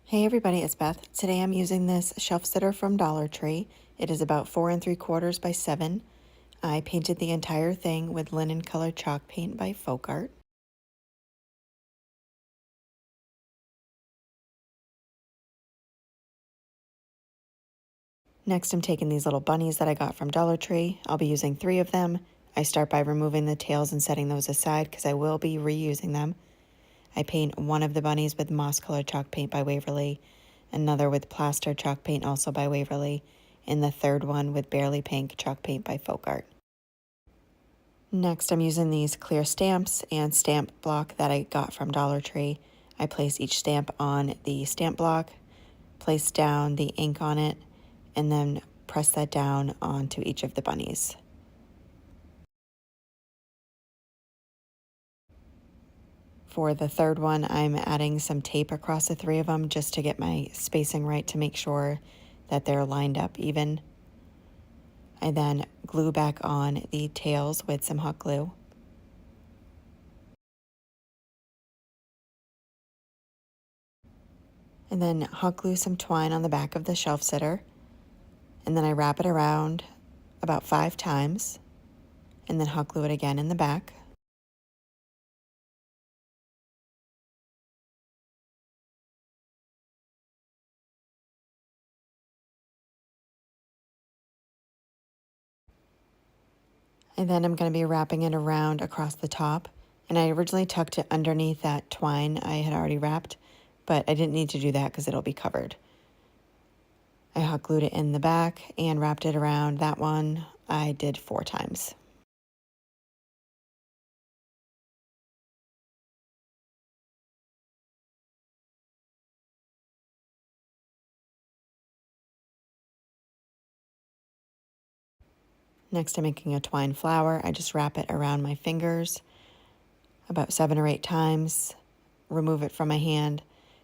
Hey everybody, it's Beth. Today I'm using this shelf sitter from Dollar Tree. It is about 4 3/4 by 7. I painted the entire thing with linen colored chalk paint by Folkart. Next I'm taking these little bunnies that I got from Dollar Tree. I'll be using 3 of them. I start by removing the tails and setting those aside because I will be reusing them. I paint one of the bunnies with moss colored chalk paint by Waverly, another with plaster chalk paint also by Waverly, and the third one with Barley Pink chalk paint by Folkart. Next, I'm using these clear stamps and stamp block that I got from Dollar Tree. I place each stamp on the stamp block, place down the ink on it, and then press that down onto each of the bunnies. For the third one, I'm adding some tape across the 3 of them just to get my spacing right to make sure that they're lined up even. I then glue back on the tails with some hot glue. And then hot glue some twine on the back of the shelf sitter. And then I wrap it around about 5 times and then hot glue it again in the back. And then I'm going to be wrapping it around across the top. And I originally tucked it underneath that twine I had already wrapped, but I didn't need to do that because it'll be covered. I hot glued it in the back and wrapped it around that one. I did 4 times. Next, I'm making a twine flower. I just wrap it around my fingers about 7 or 8 times, remove it from my hand,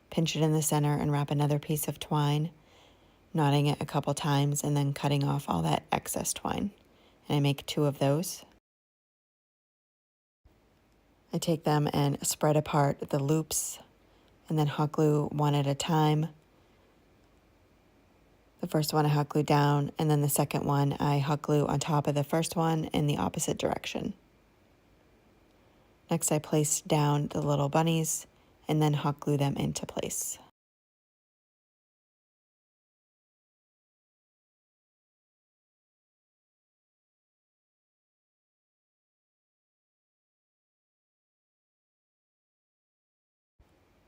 pinch it in the center, and wrap another piece of twine, knotting it a couple times, and then cutting off all that excess twine. And I make 2 of those. I take them and spread apart the loops, and then hot glue one at a time. The first one I hot glue down, and then the second one I hot glue on top of the first one in the opposite direction. Next I place down the little bunnies and then hot glue them into place.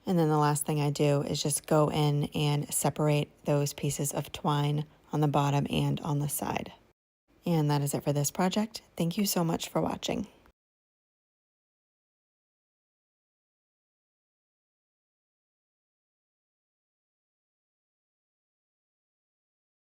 And then the last thing I do is just go in and separate those pieces of twine on the bottom and on the side. And that is it for this project. Thank you so much for watching.